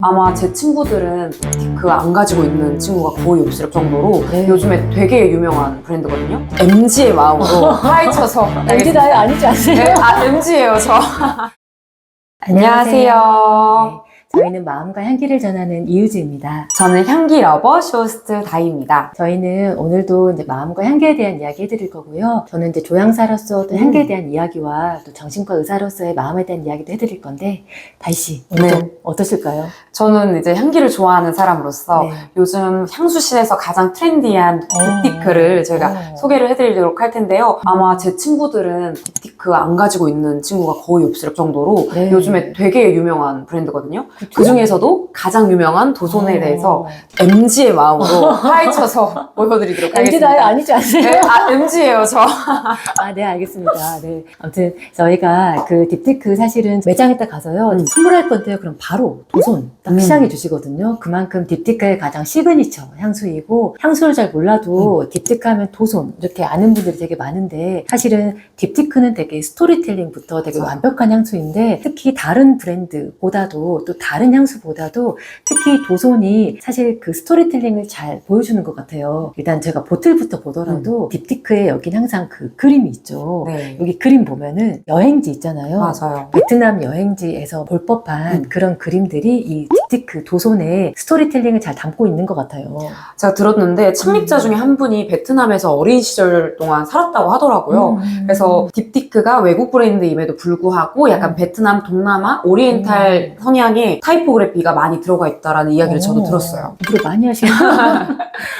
아마 제 친구들은 딥티크 안 가지고 있는 친구가 거의 없을 정도로 네. 요즘에 되게 유명한 브랜드거든요. MG의 마음으로 파헤쳐서 MG나요? 아니지 않으세요? 네, MG예요 저. 안녕하세요. 안녕하세요. 네, 저희는 마음과 향기를 전하는 이유주입니다. 저는 향기 러버 쇼호스트 다희입니다. 저희는 오늘도 이제 마음과 향기에 대한 이야기 해드릴 거고요. 저는 이제 조향사로서 또 향기에 대한 이야기와 또 정신과 의사로서의 마음에 대한 이야기도 해드릴 건데, 다희씨, 오늘 네. 좀 어떠실까요? 저는 이제 향기를 좋아하는 사람으로서 네. 요즘 향수실에서 가장 트렌디한 딥티크를 제가 소개를 해드리도록 할 텐데요. 아마 제 친구들은 딥티크 안 가지고 있는 친구가 거의 없을 정도로 네. 요즘에 되게 유명한 브랜드거든요. 그쵸. 그 중에서도 가장 유명한 도손에 대해서 MG의 마음으로 파헤쳐서 보여드리도록 하겠습니다. MG나요? 아니지 않으세요? 네, MG예요 저. 아, 네, 알겠습니다. 네. 아무튼, 저희가 그 딥티크 사실은 매장에 딱 가서요, 선물할 건데요. 그럼 바로 도손 딱 시작해 주시거든요. 그만큼 딥티크의 가장 시그니처 향수이고, 향수를 잘 몰라도 딥티크 하면 도손, 이렇게 아는 분들이 되게 많은데, 사실은 딥티크는 되게 스토리텔링부터 되게 맞아요. 완벽한 향수인데, 특히 다른 브랜드보다도, 또 다른 향수보다도, 특히 도손이 사실 그 스토리텔링을 잘 보여주는 것 같아요. 일단 제가 보틀부터 보더라도, 딥티크에 여긴 항상 그 그림이 있죠. 네. 여기 그림 보면은 여행지 있잖아요. 맞아요. 베트남 여행지에서 볼 법한 그런 그림들이 이 딥티크 도손의 스토리텔링을 잘 담고 있는 것 같아요. 제가 들었는데 침입자 중에 한 분이 베트남에서 어린 시절 동안 살았다고 하더라고요. 그래서 딥티크가 외국 브랜드임에도 불구하고 약간 베트남, 동남아, 오리엔탈 성향의 타이포그래피가 많이 들어가 있다라는 이야기를 저도 들었어요. 공부를 많이 하시네요.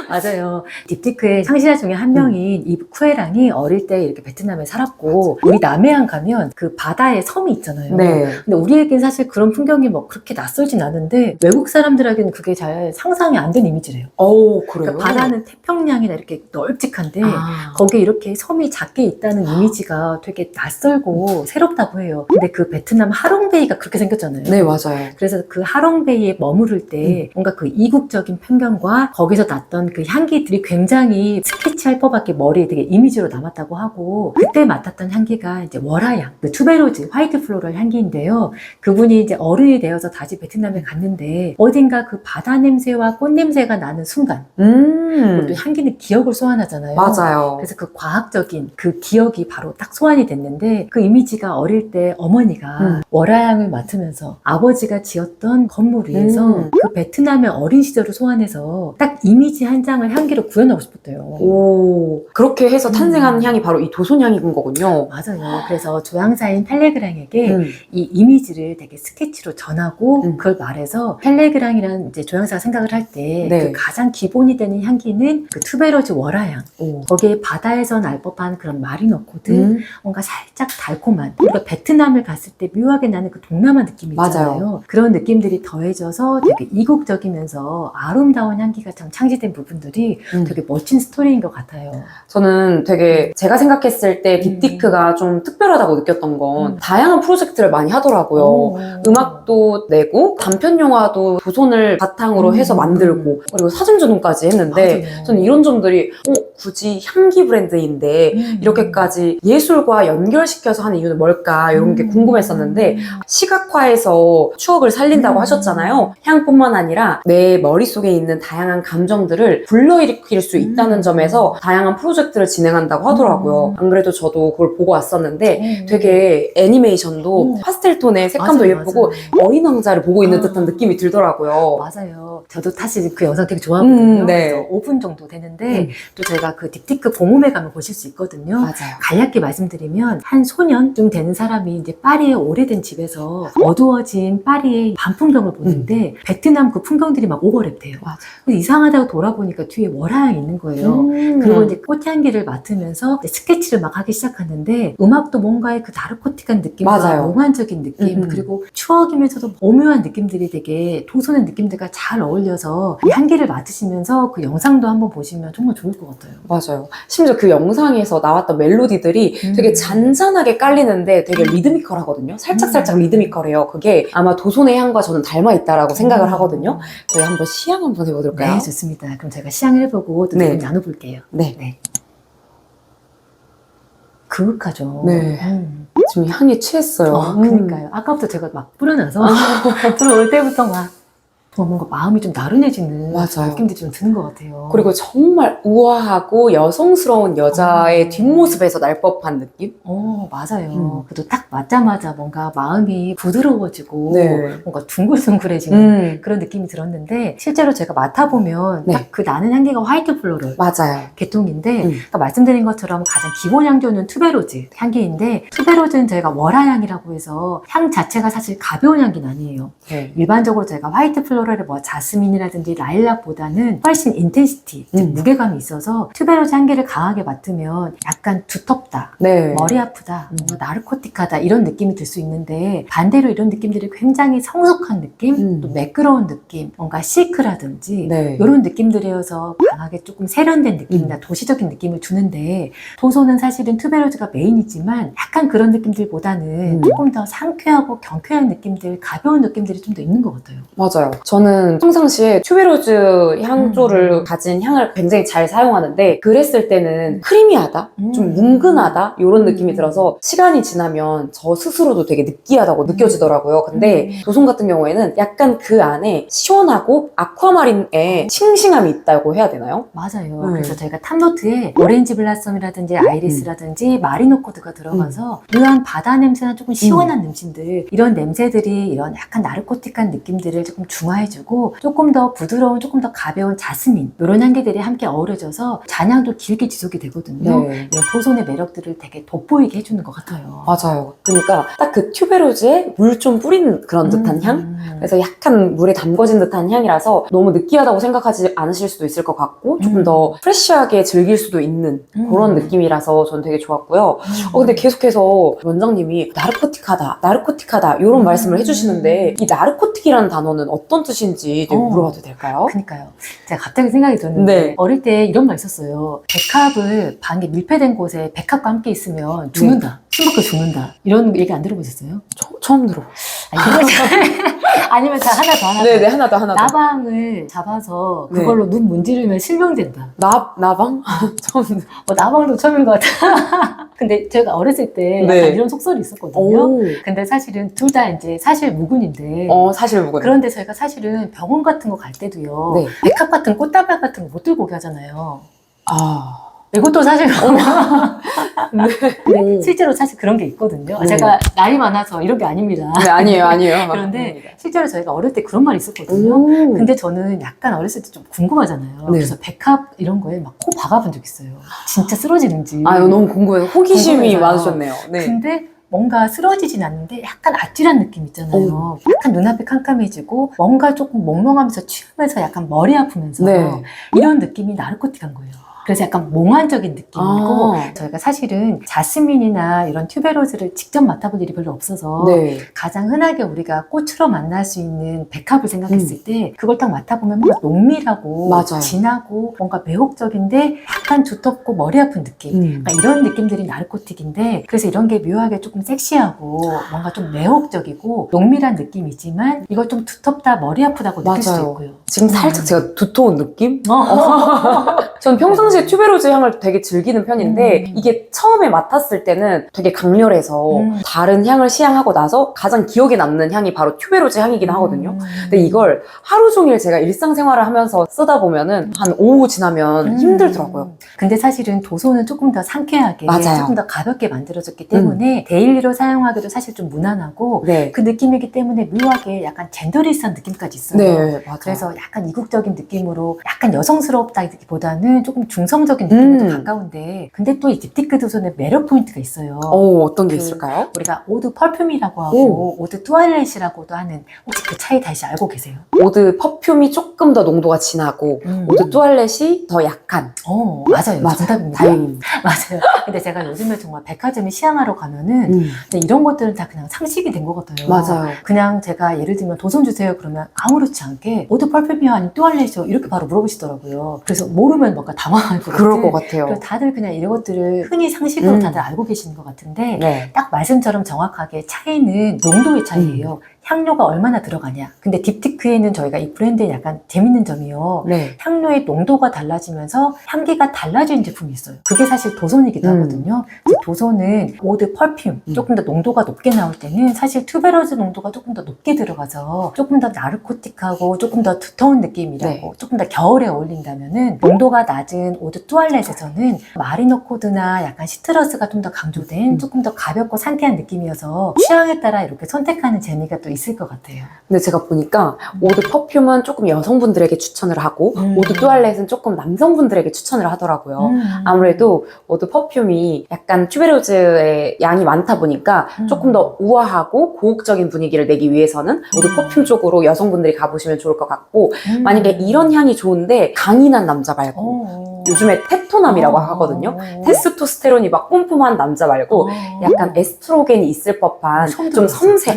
맞아요. 딥티크의 창시자 중에 한 명인 이 쿠에랑이 어릴 때 이렇게 베트남에 살았고, 우리 남해안 가면 그 바다에 섬이 있잖아요. 네. 근데 우리에겐 사실 그런 풍경이 뭐 그렇게 낯설진 않은데, 외국 사람들에게는 그게 잘 상상이 안 된 이미지래요. 오, 그래요? 그러니까 바다는 태평양이나 이렇게 널찍한데, 아. 거기에 이렇게 섬이 작게 있다는 이미지가 되게 낯설고 새롭다고 해요. 근데 그 베트남 하롱베이가 그렇게 생겼잖아요. 네, 맞아요. 그래서 그 하롱베이에 머무를 때 뭔가 그 이국적인 편견과 거기서 났던 그 향기들이 굉장히 스케치할 법밖에 머리에 되게 이미지로 남았다고 하고, 그때 맡았던 향기가 이제 월화향, 그 투베로즈, 화이트 플로럴 향기인데요. 그분이 이제 어른이 되어서 다시 베트남에 갔는데 어딘가 그 바다 냄새와 꽃 냄새가 나는 순간, 또 향기는 기억을 소환하잖아요. 맞아요. 그래서 그 과학적인 그 기억이 바로 딱 소환이 됐는데, 그 이미지가 어릴 때 어머니가 월화향을 맡으면서 아버지가 지었던 건물 위에서 그 베트남의 어린 시절을 소환해서 딱 이미지 한 장을 향기로 구현하고 싶었대요. 오, 그렇게 해서 탄생한 향이 바로 이 도손향인 거군요. 맞아요. 그래서 조향사인 펠레그랑에게 이 이미지를 되게 스케치로 전하고 그걸 말해서, 펠레그랑이라는 이제 조향사가 생각을 할 때 그 네. 가장 기본이 되는 향기는 그 투베로즈 월화향, 오. 거기에 바다에서 날 법한 그런 마리노코드, 뭔가 살짝 달콤한, 우리가 베트남을 갔을 때 묘하게 나는 그 동남아 느낌 있잖아요. 맞아요. 그런 느낌들이 더해져서 되게 이국적이면서 아름다운 향기가 참 창시된 부분들이 되게 멋진 스토리인 것 같아요. 저는 되게 제가 생각했을 때 딥티크가 좀 특별하다고 느꼈던 건 다양한 프로젝트를 많이 하더라고요. 음악도 내고 단편 영화도 도손을 바탕으로 해서 만들고, 그리고 사진전까지 했는데, 맞아요. 저는 이런 점들이 굳이 향기 브랜드인데 이렇게까지 예술과 연결시켜서 하는 이유는 뭘까, 이런 게 궁금했었는데, 시각화해서 추억을 살린다고 하셨잖아요. 향뿐만 아니라 내 머릿속에 있는 다양한 감정들을 불러일으킬 수 있다는 점에서 다양한 프로젝트를 진행한다고 하더라고요. 안 그래도 저도 그걸 보고 왔었는데 되게 애니메이션도 파스텔 톤의 색감도 맞아요, 예쁘고 맞아요. 어린 왕자를 보고 있는 듯한 느낌이 들더라고요. 맞아요. 저도 사실 그 영상 되게 좋아하거든요. 네. 그래서 5분 정도 되는데 또 저희가 그 딥티크 공홈에 가면 보실 수 있거든요. 맞아요. 간략히 말씀드리면, 한 소년쯤 되는 사람이 이제 파리의 오래된 집에서 어두워진 파리의 밤 풍경을 보는데 베트남 그 풍경들이 막 오버랩돼요. 맞아요. 근데 이상하다고 돌아보니까 뒤에 월화향이 있는 거예요. 그리고 이제 꽃향기를 맡으면서 이제 스케치를 막 하기 시작하는데, 음악도 뭔가의 그 다르코틱한 느낌과 맞아요. 몽환적인 느낌, 그리고 추억이면서도 오묘한 느낌들이 되게 도손의 느낌들과 잘 어울려서 이 향기를 맡으시면서 그 영상도 한번 보시면 정말 좋을 것 같아요. 맞아요. 심지어 그 영상에서 나왔던 멜로디들이 되게 잔잔하게 깔리는데 되게 리드미컬하거든요. 살짝살짝 리드미컬해요. 그게 아마 도손의 향과 저는 닮아있다라고 생각을 하거든요. 저희 한번 시향 한번 해보실까요? 네, 좋습니다. 그럼 제가 시향을 해보고 또 네. 조금 나눠볼게요. 네. 그윽하죠. 네. 지금 향에 취했어요. 그러니까요. 아까부터 제가 막 뿌려놔서 들어올 때부터 막 뭔가 마음이 좀 나른해지는 맞아요. 느낌들이 좀 드는 것 같아요. 그리고 정말 우아하고 여성스러운 여자의 뒷모습에서 날 법한 느낌? 맞아요. 그래도 딱 맞자마자 뭔가 마음이 부드러워지고 네. 뭔가 둥글둥글해지는 그런 느낌이 들었는데 실제로 제가 맡아보면 네. 딱 그 나는 향기가 화이트 플로럴 맞아요. 계통인데 아까 말씀드린 것처럼 가장 기본 향조는 투베로즈 향기인데 투베로즈는 저희가 월화향이라고 해서 향 자체가 사실 가벼운 향기는 아니에요. 네. 일반적으로 저희가 화이트 플로럴의 뭐 자스민이라든지 라일락보다는 훨씬 인텐시티, 즉 무게감이 있어서 투베로즈 향기를 강하게 맡으면 약간 두텁다, 네. 머리 아프다, 뭔가 나르코틱하다 이런 느낌이 들 수 있는데 반대로 이런 느낌들이 굉장히 성숙한 느낌, 또 매끄러운 느낌, 뭔가 시크라든지 네. 이런 느낌들이어서 강하게 조금 세련된 느낌이나 도시적인 느낌을 주는데 도소는 사실은 투베로즈가 메인이지만 약간 그런 느낌들보다는 조금 더 상쾌하고 경쾌한 느낌들, 가벼운 느낌들이 좀 더 있는 것 같아요. 맞아요. 저는 평상시에 튜베로즈 향조를 가진 향을 굉장히 잘 사용하는데 그랬을 때는 크리미하다? 좀 뭉근하다? 이런 느낌이 들어서 시간이 지나면 저 스스로도 되게 느끼하다고 느껴지더라고요. 근데 도송 같은 경우에는 약간 그 안에 시원하고 아쿠아마린의 싱싱함이 있다고 해야 되나요? 맞아요. 그래서 저희가 탑노트에 오렌지 블라썸이라든지 아이리스라든지 마리노코드가 들어가서 묘한 바다 냄새나 조금 시원한 냄새들 이런 냄새들이 이런 약간 나르코틱한 느낌들을 조금 중화해주고 조금 더 부드러운 조금 더 가벼운 자스민 이런 향기들이 함께 어우러져서 잔향도 길게 지속이 되거든요. 네. 이런 도손의 매력들을 되게 돋보이게 해주는 것 같아요. 맞아요. 그러니까 딱 그 튜베로즈에 물 좀 뿌린 그런 듯한 향? 그래서 약간 물에 담궈진 듯한 향이라서 너무 느끼하다고 생각하지 않으실 수도 있을 것 같고 조금 더 프레쉬하게 즐길 수도 있는 그런 느낌이라서 전 되게 좋았고요. 근데 계속해서 원장님이 나르코틱하다 이런 말씀을 해주시는데 이 나르코틱이라는 단어는 어떤 뜻인지 좀 물어봐도 될까요? 그러니까요. 제가 갑자기 생각이 들었는데 네. 어릴 때 이런 말 있었어요. 백합을 반개 밀폐된 곳에 백합과 함께 있으면 죽는다. 숨막혀 죽는다. 이런 얘기 안 들어보셨어요? 처음 들어. 아니면 자 하나 더. 네네, 하나 더. 나방을 잡아서 네. 그걸로 눈 문지르면 실명된다. 나방? 처음 들어. 나방도 처음인 것 같아. 근데 제가 어렸을 때 약간 네. 이런 속설이 있었거든요. 오. 근데 사실은 둘 다 이제 사실 무근인데 사실 무근. 그런데 저희가 사실은 병원 같은 거 갈 때도요. 네. 백합 같은 꽃다발 같은 거 못 들고 오게 하잖아요. 이것도 사실 근데 실제로 사실 그런 게 있거든요. 네. 제가 나이 많아서 이런 게 아닙니다. 네, 아니에요. 그런데 실제로 저희가 어릴 때 그런 말이 있었거든요. 근데 저는 약간 어렸을 때 좀 궁금하잖아요. 네. 그래서 백합 이런 거에 막 코 박아본 적 있어요. 진짜 쓰러지는지. 너무 궁금해요. 호기심이 궁금해서요. 많으셨네요. 네. 근데 뭔가 쓰러지진 않는데 약간 아찔한 느낌 있잖아요. 약간 눈앞이 캄캄해지고 뭔가 조금 몽롱하면서 취하면서 약간 머리 아프면서 네. 이런 느낌이 나르코틱한 거예요. 그래서 약간 몽환적인 느낌이고 저희가 사실은 자스민이나 이런 튜베로즈를 직접 맡아볼 일이 별로 없어서 네. 가장 흔하게 우리가 꽃으로 만날 수 있는 백합을 생각했을 때 그걸 딱 맡아보면 뭔가 농밀하고 맞아요. 진하고 뭔가 매혹적인데 약간 두텁고 머리 아픈 느낌 그러니까 이런 느낌들이 나르코틱인데 그래서 이런 게 묘하게 조금 섹시하고 뭔가 좀 매혹적이고 농밀한 느낌이지만 이걸 좀 두텁다 머리 아프다고 느낄 수도 맞아요. 있고요. 지금 살짝 제가 두터운 느낌? 전 평상시에 튜베로즈 향을 되게 즐기는 편인데 이게 처음에 맡았을 때는 되게 강렬해서 다른 향을 시향하고 나서 가장 기억에 남는 향이 바로 튜베로즈 향이긴 하거든요. 근데 이걸 하루 종일 제가 일상생활을 하면서 쓰다 보면은 한 오후 지나면 힘들더라고요. 근데 사실은 도소는 조금 더 상쾌하게 맞아요. 조금 더 가볍게 만들어졌기 때문에 데일리로 사용하기도 사실 좀 무난하고 네. 그 느낌이기 때문에 묘하게 약간 젠더리스한 느낌까지 있어요. 네, 맞아요. 그래서 약간 이국적인 느낌으로 약간 여성스럽다기보다는 조금 중성적인 느낌에 더 가까운데 근데 또 이 딥티크 도소는 매력 포인트가 있어요. 어떤 게 그 있을까요? 우리가 오드 펄퓸이라고 하고 오드 뚜알렛이라고도 하는 혹시 그 차이 다시 알고 계세요? 오드 퍼퓸이 조금 더 농도가 진하고 오드 뚜알렛이 더 약한. 맞아요. 맞아요. 정답입니다. 다행입니다. 맞아요. 근데 제가 요즘에 정말 백화점에 시향하러 가면은 근데 이런 것들은 다 그냥 상식이 된 것 같아요. 맞아요. 그냥 제가 예를 들면 도선 주세요 그러면 아무렇지 않게 오드 펄퓸이요 아니면 뚜알렛이요 이렇게 바로 물어보시더라고요. 그래서 모르면 뭔가 당황할 것 같아요. 그럴 것 같아요. 그래서 다들 그냥 이런 것들을 흔히 상식으로 다들 알고 계시는 것 같은데 네. 딱 말씀처럼 정확하게 차이는 농도의 차이예요. 향료가 얼마나 들어가냐. 근데 딥티크에는 저희가 이 브랜드에 약간 재밌는 점이요. 네. 향료의 농도가 달라지면서 향기가 달라지는 제품이 있어요. 그게 사실 도손이기도 하거든요. 도손은 오드 퍼퓸 조금 더 농도가 높게 나올 때는 사실 투베로즈 농도가 조금 더 높게 들어가서 조금 더 나르코틱하고 조금 더 두터운 느낌이라고 네. 조금 더 겨울에 어울린다면은 농도가 낮은 오드 뚜알렛에서는 마리노 코드나 약간 시트러스가 좀 더 강조된 조금 더 가볍고 상쾌한 느낌이어서 취향에 따라 이렇게 선택하는 재미가 또 있을 것 같아요. 근데 제가 보니까 오드 퍼퓸은 조금 여성분들에게 추천을 하고 오드 뚜알렛은 조금 남성분들에게 추천을 하더라고요. 아무래도 오드 퍼퓸이 약간 튜베로즈의 양이 많다 보니까 조금 더 우아하고 고혹적인 분위기를 내기 위해서는 오드 퍼퓸 쪽으로 여성분들이 가보시면 좋을 것 같고 만약에 이런 향이 좋은데 강인한 남자 말고 요즘에 테토남이라고 하거든요. 테스토스테론이 막 뿜뿜한 남자 말고 약간 에스트로겐이 있을 법한 좀 섬세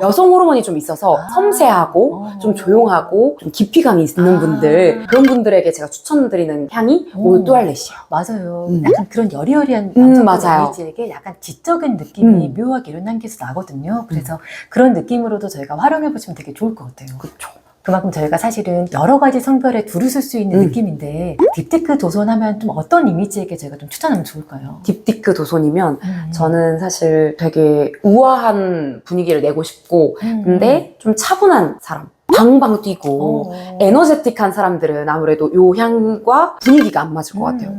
여성 호르몬이 좀 있어서 섬세하고 좀 조용하고 좀 깊이감이 있는 분들 그런 분들에게 제가 추천드리는 향이 오드 뚜알렛이에요. 맞아요. 약간 그런 여리여리한 남성분 맞아요. 이미지에게 약간 지적인 느낌이 묘하게 이런 향기에서 나거든요. 그래서 그런 느낌으로도 저희가 활용해보시면 되게 좋을 것 같아요. 그렇죠. 그만큼 저희가 사실은 여러 가지 성별에 두루 쓸 수 있는 느낌인데 딥티크 도손하면 좀 어떤 이미지에게 저희가 좀 추천하면 좋을까요? 딥티크 도손이면 저는 사실 되게 우아한 분위기를 내고 싶고 근데 좀 차분한 사람 방방 뛰고 에너제틱한 사람들은 아무래도 요 향과 분위기가 안 맞을 것 같아요.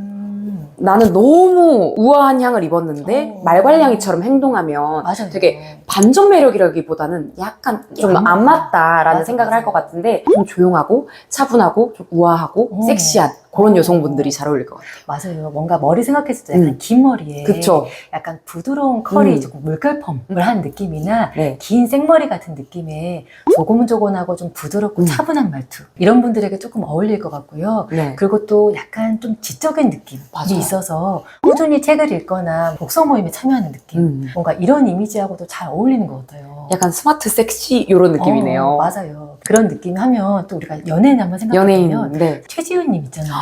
나는 너무 우아한 향을 입었는데 말괄량이처럼 행동하면 맞아요. 되게 반전 매력이라기보다는 약간 좀 안 맞다라는 생각을 할 것 같은데 좀 조용하고 차분하고 좀 우아하고 섹시한 그런 여성분들이 잘 어울릴 것 같아요. 맞아요. 뭔가 머리 생각했을 때 약간 긴 머리에 그쵸. 약간 부드러운 컬이 조금 물결펌을 한 느낌이나 네. 긴 생머리 같은 느낌의 조곤조곤하고 좀 부드럽고 차분한 말투 이런 분들에게 조금 어울릴 것 같고요. 네. 그리고 또 약간 좀 지적인 느낌이 맞아요. 있어서 꾸준히 책을 읽거나 독서 모임에 참여하는 느낌 뭔가 이런 이미지하고도 잘 어울리는 것 같아요. 약간 스마트 섹시 이런 느낌이네요. 맞아요. 그런 느낌 하면 또 우리가 연예인 한번 연예인. 생각해보면 네. 최지훈님 있잖아요.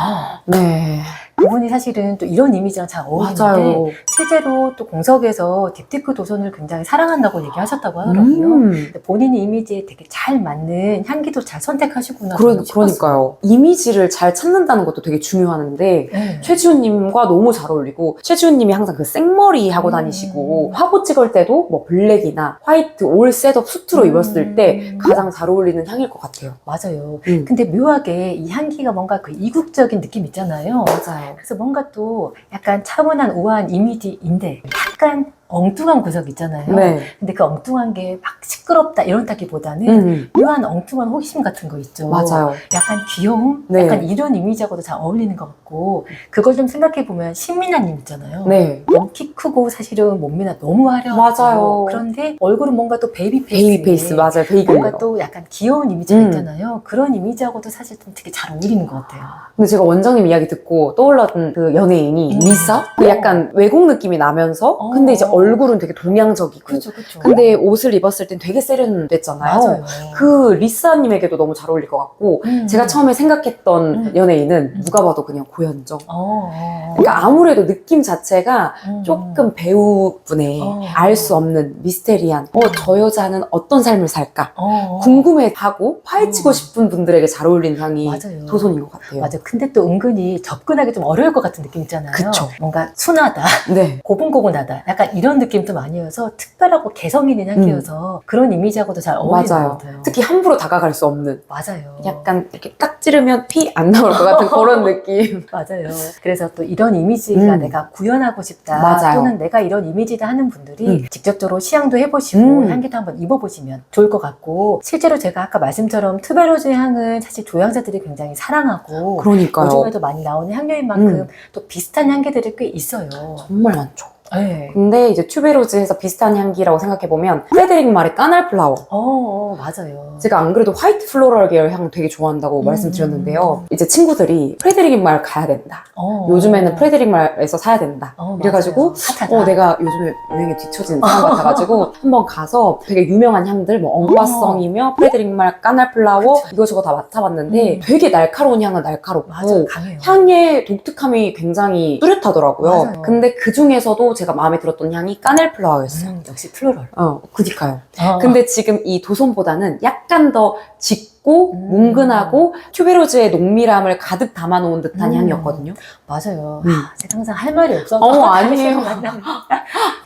네. 그분이 사실은 또 이런 이미지랑 잘 어울리는데 맞아요. 실제로 또 공석에서 딥티크 도선을 굉장히 사랑한다고 얘기하셨다고 하더라고요. 근데 본인의 이미지에 되게 잘 맞는 향기도 잘 선택하시구나. 그러니까요. 이미지를 잘 찾는다는 것도 되게 중요하는데 네. 최지훈님과 너무 잘 어울리고 최지훈님이 항상 그 생머리 하고 다니시고 화보 찍을 때도 뭐 블랙이나 화이트 올 셋업 수트로 입었을 때 가장 잘 어울리는 향일 것 같아요. 맞아요. 근데 묘하게 이 향기가 뭔가 그 이국적인 느낌 있잖아요. 맞아요. 그래서 뭔가 또 약간 차분한 우아한 이미지인데 약간 엉뚱한 구석 있잖아요. 네. 근데 그 엉뚱한 게 막 시끄럽다 이런다기보다는 묘한 엉뚱한 호기심 같은 거 있죠. 맞아요. 약간 귀여움? 네. 약간 이런 이미지하고도 잘 어울리는 것 같고 그걸 좀 생각해보면 신민아님 있잖아요. 네. 너무 키 크고 사실은 몸매나 너무 화려하고 맞아요. 그런데 얼굴은 뭔가 또 베이비 페이스 베이비 페이스 맞아요. 베이글. 뭔가 또 약간 귀여운 이미지가 있잖아요. 그런 이미지하고도 사실 좀 되게 잘 어울리는 것 같아요. 근데 제가 원장님 이야기 듣고 떠올랐던 그 연예인이 리사? 그 약간 외국 느낌이 나면서 근데 이제 얼굴은 되게 동양적이고 그렇죠. 근데 옷을 입었을 땐 되게 세련됐잖아요. 맞아요. 그 리사님에게도 너무 잘 어울릴 것 같고 제가 처음에 생각했던 연예인은 누가 봐도 그냥 고현정. 그러니까 아무래도 느낌 자체가 조금 배우분의 알 수 없는 미스테리한 저 여자는 어떤 삶을 살까 궁금해하고 파헤치고 싶은 분들에게 잘 어울리는 향이 맞아요. 도손인 것 같아요. 맞아요. 근데 또 은근히 접근하기 좀 어려울 것 같은 느낌 있잖아요. 그쵸. 뭔가 순하다, 네. 고분고분하다 약간 이런 느낌도 많이어서 특별하고 개성 있는 향기여서 그런 이미지하고도 잘 어울리는 것 맞아요. 같아요. 특히 함부로 다가갈 수 없는 맞아요. 약간 이렇게 딱 찌르면 피 안 나올 것 같은 그런 느낌. 맞아요. 그래서 또 이런 이미지가 내가 구현하고 싶다 맞아요. 또는 내가 이런 이미지다 하는 분들이 직접적으로 시향도 해보시고 향기도 한번 입어보시면 좋을 것 같고 실제로 제가 아까 말씀처럼 투베로즈 향은 사실 조향사들이 굉장히 사랑하고 그러니까요. 요즘에도 많이 나오는 향료인 만큼 또 비슷한 향기들이 꽤 있어요. 정말 많죠. 네. 근데 이제 튜베로즈에서 비슷한 향기라고 생각해보면 프레데릭 말의 까날 플라워. 맞아요. 제가 안 그래도 화이트 플로럴 계열 향 되게 좋아한다고 말씀드렸는데요. 이제 친구들이 프레데릭 말 가야 된다. 요즘에는 프레데릭 말에서 사야 된다. 이래가지고 내가 요즘에 유행에 뒤처지는 사람 같아가지고 한번 가서 되게 유명한 향들 뭐 엉과성이며 프레데릭 말 까날 플라워 이거저거 다 맡아봤는데 되게 날카로운 향은 날카롭고 맞아요. 강해요. 향의 독특함이 굉장히 뚜렷하더라고요. 맞아요. 근데 그 중에서도 제가 마음에 들었던 향이 까넬플라워였어요. 역시 플로럴. 그니까요. 근데 지금 이 도솜보다는 약간 더 짙고 뭉근하고 튜베로즈의 농밀함을 가득 담아놓은 듯한 향이었거든요. 맞아요. 제가 항상 할 말이 없어서 아니에요.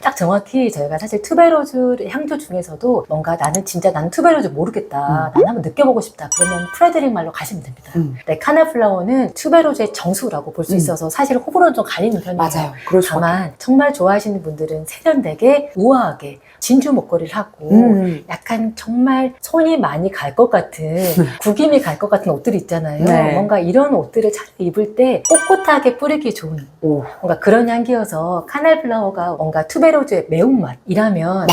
딱 정확히 저희가 사실 투베로즈 향조 중에서도 뭔가 나는 투베로즈 모르겠다. 나는 한번 느껴보고 싶다. 그러면 프레드릭 말로 가시면 됩니다. 네, 카넬플라워는 투베로즈의 정수라고 볼 수 있어서 사실 호불호는 좀 갈리는 편이에요. 맞아요. 그럴 것 같아요. 다만 정말 좋아하시는 분들은 세련되게 우아하게 진주 목걸이를 하고 약간 정말 손이 많이 갈 것 같은 구김이 갈 것 같은 옷들이 있잖아요. 네. 뭔가 이런 옷들을 잘 입을 때 꼿꼿하게 뿌리기 좋은 뭔가 그런 향기여서 카넬플라워가 뭔가 투베로즈의 매운맛이라면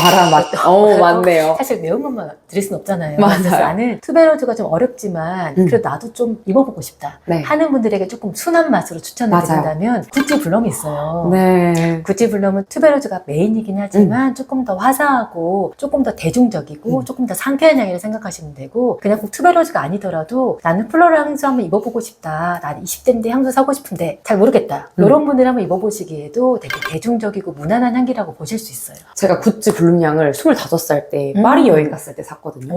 맞네요. 사실 매운맛만 드릴 순 없잖아요. 맞아요. 그래서 나는 투베로즈가 좀 어렵지만 그래도 나도 좀 입어보고 싶다 네. 하는 분들에게 조금 순한 맛으로 추천을 맞아요. 드린다면 구찌 블럼이 있어요. 네. 구찌 블럼은 투베로즈가 메인이긴 하지만 조금 더 화사하고 조금 더 대중적이고 조금 더 상쾌한 향이라고 생각하시면 되고 그냥 꼭 투베로즈가 아니더라도 나는 플로럴 향수 한번 입어보고 싶다. 난 20대인데 향수 사고 싶은데 잘 모르겠다. 이런 분들 한번 입어보시기에도 되게 대중적이고 무난한 향기라고 보실 수 있어요. 제가 구찌 블룸향을 25살 때 파리 여행 갔을 때 샀거든요.